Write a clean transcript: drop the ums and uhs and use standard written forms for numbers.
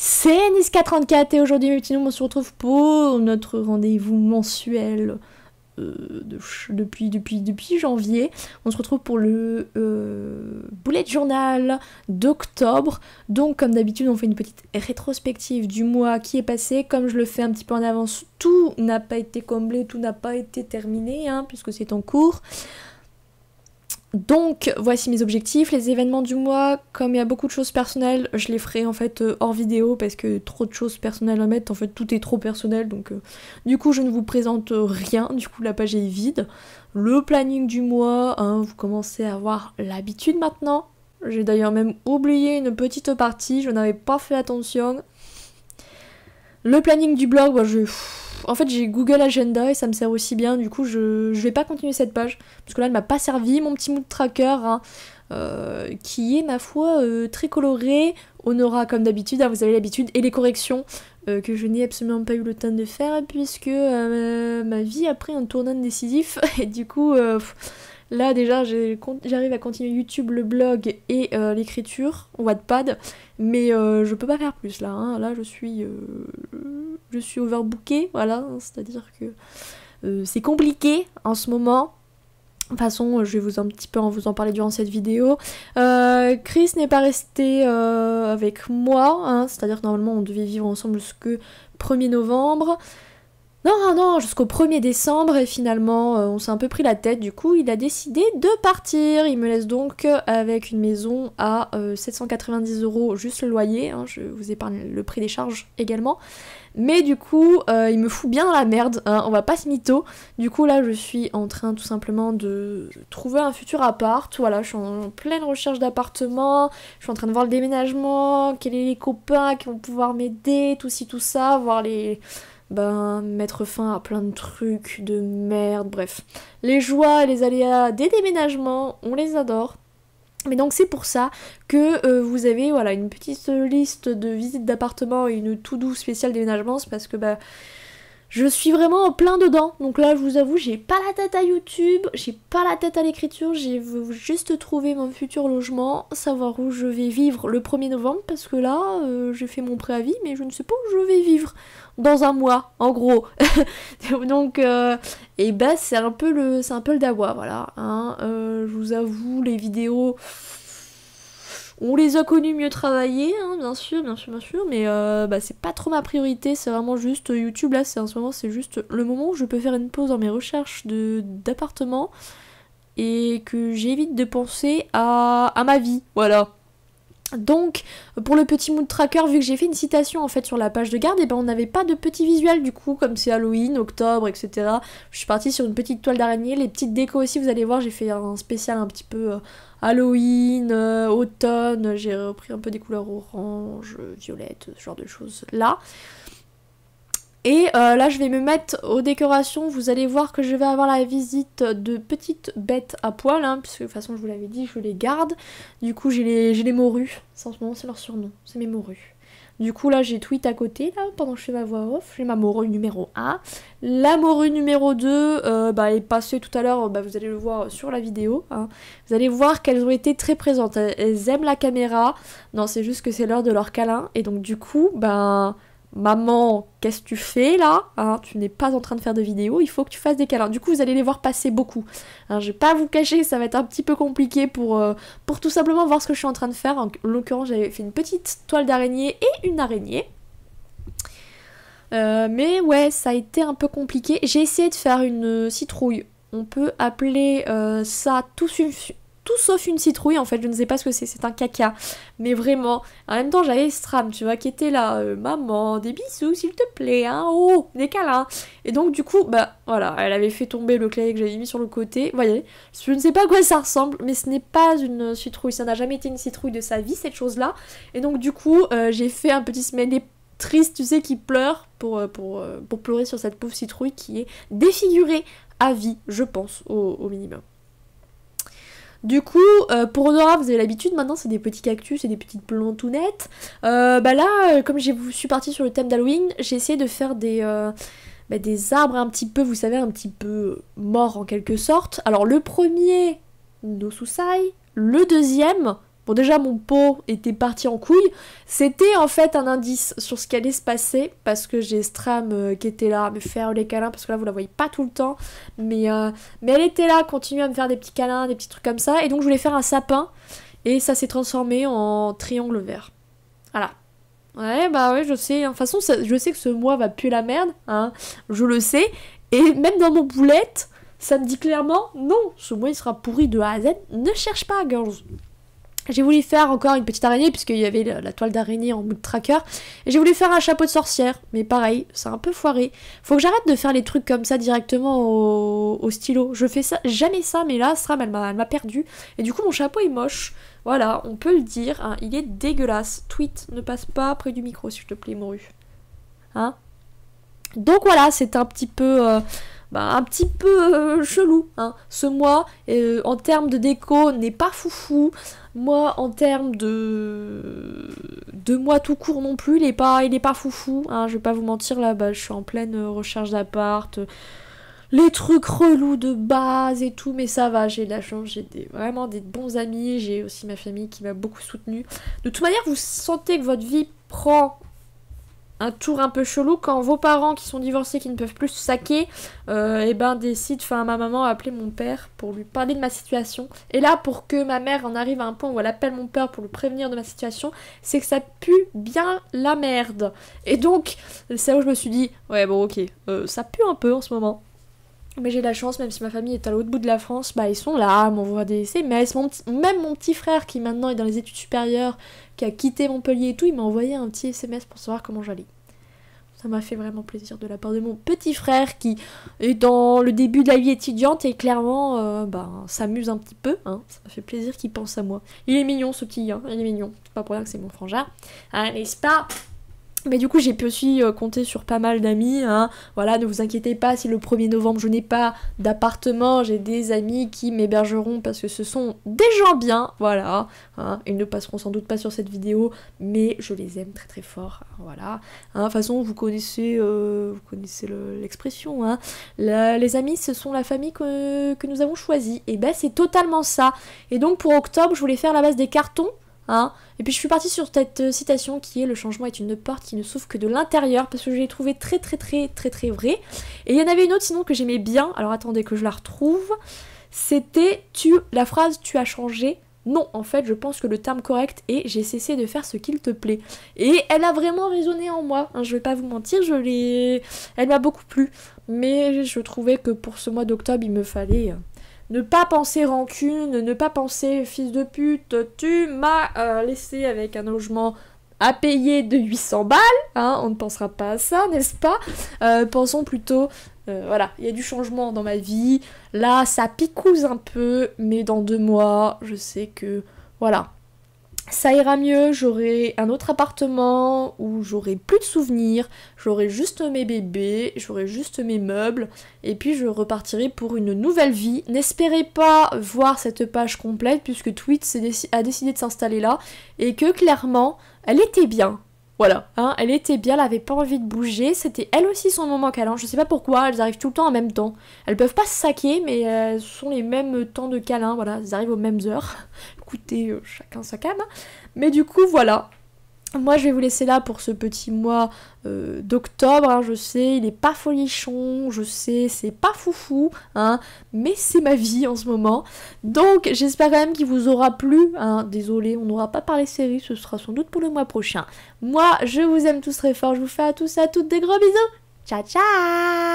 C'est Niska34 et aujourd'hui on se retrouve pour notre rendez-vous mensuel depuis janvier. On se retrouve pour le bullet journal d'octobre. Donc comme d'habitude on fait une petite rétrospective du mois qui est passé. Comme je le fais un petit peu en avance, tout n'a pas été comblé, tout n'a pas été terminé puisque c'est en cours. Donc voici mes objectifs, les événements du mois. Comme il y a beaucoup de choses personnelles, je les ferai en fait hors vidéo parce que trop de choses personnelles à mettre, en fait tout est trop personnel, donc du coup je ne vous présente rien, du coup la page est vide. Le planning du mois, vous commencez à avoir l'habitude maintenant. J'ai d'ailleurs même oublié une petite partie, je n'avais pas fait attention. Le planning du blog, en fait j'ai Google Agenda et ça me sert aussi bien, du coup je vais pas continuer cette page, parce que là elle m'a pas servi, mon petit mood tracker, qui est ma foi très coloré. On aura comme d'habitude, vous avez l'habitude, et les corrections que je n'ai absolument pas eu le temps de faire, puisque ma vie a pris un tournant décisif, et du coup là déjà j'arrive à continuer YouTube, le blog et l'écriture, Wattpad, mais je peux pas faire plus là, là je suis overbookée, voilà, c'est-à-dire que c'est compliqué en ce moment. De toute façon, je vais vous en parler durant cette vidéo. Chris n'est pas resté avec moi, c'est-à-dire que normalement on devait vivre ensemble jusqu'au 1er novembre. Non, jusqu'au 1er décembre, et finalement on s'est un peu pris la tête, du coup il a décidé de partir. Il me laisse donc avec une maison à 790 € juste le loyer, je vous épargne le prix des charges également. Mais du coup, il me fout bien dans la merde, on va pas se mytho. Du coup là je suis en train tout simplement de trouver un futur appart, voilà, je suis en pleine recherche d'appartement, je suis en train de voir le déménagement, quels sont les copains qui vont pouvoir m'aider, tout ci tout ça, voir mettre fin à plein de trucs de merde, bref. Les joies et les aléas des déménagements, on les adore. Mais donc c'est pour ça que vous avez une petite liste de visites d'appartements et une to-do spéciale déménagement, c'est parce que je suis vraiment en plein dedans. Donc là je vous avoue, j'ai pas la tête à YouTube, j'ai pas la tête à l'écriture, j'ai juste trouvé mon futur logement, savoir où je vais vivre le 1er novembre, parce que là j'ai fait mon préavis mais je ne sais pas où je vais vivre dans un mois en gros. Donc c'est un peu le dawa, voilà, je vous avoue, les vidéos on les a connus mieux travaillés, bien sûr, mais c'est pas trop ma priorité, c'est vraiment juste YouTube, là, en ce moment, c'est juste le moment où je peux faire une pause dans mes recherches d'appartements et que j'évite de penser à ma vie, voilà. Donc, pour le petit mood tracker, vu que j'ai fait une citation en fait sur la page de garde, on n'avait pas de petit visuel, du coup, comme c'est Halloween, octobre, etc. Je suis partie sur une petite toile d'araignée, les petites décos aussi, vous allez voir, j'ai fait un spécial un petit peu Halloween, automne, j'ai repris un peu des couleurs orange, violette, ce genre de choses là. Et là je vais me mettre aux décorations, vous allez voir que je vais avoir la visite de petites bêtes à poil, puisque de toute façon je vous l'avais dit, je les garde. Du coup j'ai les morues, ça en ce moment c'est leur surnom, c'est mes morues. Du coup là j'ai tweet à côté, là, pendant que je fais ma voix off, j'ai ma morue numéro 1. La morue numéro 2, elle est passée tout à l'heure, vous allez le voir sur la vidéo. Vous allez voir qu'elles ont été très présentes, elles aiment la caméra, non c'est juste que c'est l'heure de leur câlin, et donc du coup, maman, qu'est-ce que tu fais là, tu n'es pas en train de faire de vidéo, il faut que tu fasses des câlins. Du coup, vous allez les voir passer beaucoup. Je vais pas vous cacher, ça va être un petit peu compliqué pour tout simplement voir ce que je suis en train de faire. En l'occurrence, j'avais fait une petite toile d'araignée et une araignée. Mais ouais, ça a été un peu compliqué. J'ai essayé de faire une citrouille. On peut appeler ça tout sauf une citrouille, en fait, je ne sais pas ce que c'est un caca, mais vraiment, en même temps j'avais Stram, tu vois, qui était là, maman, des bisous s'il te plaît, oh, des câlins, et donc du coup, voilà, elle avait fait tomber le clavier que j'avais mis sur le côté, vous voyez, je ne sais pas à quoi ça ressemble, mais ce n'est pas une citrouille, ça n'a jamais été une citrouille de sa vie, cette chose-là, et donc du coup, j'ai fait un petit smiley triste, tu sais, qui pleure, pour pleurer sur cette pauvre citrouille qui est défigurée à vie, je pense, au minimum. Du coup, pour Honora, vous avez l'habitude, maintenant c'est des petits cactus et des petites plantounettes. Là, comme je suis partie sur le thème d'Halloween, j'ai essayé de faire des arbres un petit peu, vous savez, un petit peu morts en quelque sorte. Alors le premier, no Susai, le deuxième, Bon, déjà, mon pot était parti en couille. C'était en fait un indice sur ce qui allait se passer, parce que j'ai Stram qui était là à me faire les câlins, parce que là, vous la voyez pas tout le temps. Mais elle était là, continuait à me faire des petits câlins, des petits trucs comme ça. Et donc, je voulais faire un sapin, et ça s'est transformé en triangle vert. Voilà. Ouais, bah ouais, je sais. De toute façon, je sais que ce mois va puer la merde, hein. Je le sais. Et même dans mon boulette, ça me dit clairement, non, ce mois, il sera pourri de A à Z. Ne cherche pas, girls. J'ai voulu faire encore une petite araignée, puisqu'il y avait la toile d'araignée en mood tracker. Et j'ai voulu faire un chapeau de sorcière. Mais pareil, c'est un peu foiré. Faut que j'arrête de faire les trucs comme ça directement au stylo. Je fais ça, jamais ça, mais là, Stram, elle m'a perdu. Et du coup, mon chapeau est moche. Voilà, on peut le dire. Hein, il est dégueulasse. Tweet, ne passe pas près du micro, s'il te plaît, Moru. Hein? Donc voilà, c'est un petit peu... chelou, hein. Ce mois, en termes de déco, n'est pas foufou. Moi, en termes de mois tout court non plus, il est pas foufou, hein. Je vais pas vous mentir, là, je suis en pleine recherche d'appart. Les trucs relous de base et tout, mais ça va, j'ai de la chance, j'ai vraiment des bons amis, j'ai aussi ma famille qui m'a beaucoup soutenue. De toute manière, vous sentez que votre vie prend un tour un peu chelou quand vos parents qui sont divorcés, qui ne peuvent plus se saquer, décident, enfin ma maman a appelé mon père pour lui parler de ma situation. Et là, pour que ma mère en arrive à un point où elle appelle mon père pour le prévenir de ma situation, c'est que ça pue bien la merde. Et donc, c'est là où je me suis dit, ouais bon ok, ça pue un peu en ce moment. Mais j'ai de la chance, même si ma famille est à l'autre bout de la France, ils sont là, m'envoient des SMS. Même mon petit frère qui maintenant est dans les études supérieures, qui a quitté Montpellier et tout, il m'a envoyé un petit SMS pour savoir comment j'allais. Ça m'a fait vraiment plaisir de la part de mon petit frère qui est dans le début de la vie étudiante et clairement s'amuse un petit peu. Hein. Ça m'a fait plaisir qu'il pense à moi. Il est mignon ce petit, hein. Il est mignon. C'est pas pour rien que c'est mon frangin. Hein, n'est-ce pas ? Mais du coup, j'ai pu aussi compter sur pas mal d'amis, hein. Voilà, ne vous inquiétez pas si le 1er novembre je n'ai pas d'appartement, j'ai des amis qui m'hébergeront parce que ce sont des gens bien, voilà. Hein. Ils ne passeront sans doute pas sur cette vidéo, mais je les aime très très fort, voilà. Hein, de toute façon, vous connaissez l'expression, hein. Les amis, ce sont la famille que nous avons choisie. Et c'est totalement ça. Et donc pour octobre, je voulais faire la base des cartons. Hein. Et puis je suis partie sur cette citation qui est: le changement est une porte qui ne s'ouvre que de l'intérieur, parce que je l'ai trouvée très très très très très vraie. Et il y en avait une autre sinon que j'aimais bien, alors attendez que je la retrouve. C'était la phrase tu as changé. Non, en fait, je pense que le terme correct est j'ai cessé de faire ce qu'il te plaît. Et elle a vraiment résonné en moi, hein, je vais pas vous mentir, elle m'a beaucoup plu. Mais je trouvais que pour ce mois d'octobre, il me fallait ne pas penser rancune, ne pas penser fils de pute, tu m'as laissé avec un logement à payer de 800 balles, hein, on ne pensera pas à ça, n'est-ce pas? Pensons plutôt, voilà, il y a du changement dans ma vie, là ça picouse un peu, mais dans 2 mois, je sais que, voilà, ça ira mieux, j'aurai un autre appartement où j'aurai plus de souvenirs, j'aurai juste mes bébés, j'aurai juste mes meubles, et puis je repartirai pour une nouvelle vie. N'espérez pas voir cette page complète puisque Tweet a décidé de s'installer là, et que clairement, elle était bien. Voilà, hein, elle était bien, elle avait pas envie de bouger, c'était elle aussi son moment câlin, je sais pas pourquoi, elles arrivent tout le temps en même temps. Elles peuvent pas se saquer, mais elles sont les mêmes temps de câlin, voilà, elles arrivent aux mêmes heures. Écoutez, chacun sa cam. Mais du coup, voilà. Moi, je vais vous laisser là pour ce petit mois d'octobre, hein, je sais, il est pas folichon, je sais, c'est pas foufou, hein, mais c'est ma vie en ce moment. Donc, j'espère quand même qu'il vous aura plu, hein. Désolée, on n'aura pas parlé série, ce sera sans doute pour le mois prochain. Moi, je vous aime tous très fort, je vous fais à tous et à toutes des gros bisous. Ciao, ciao!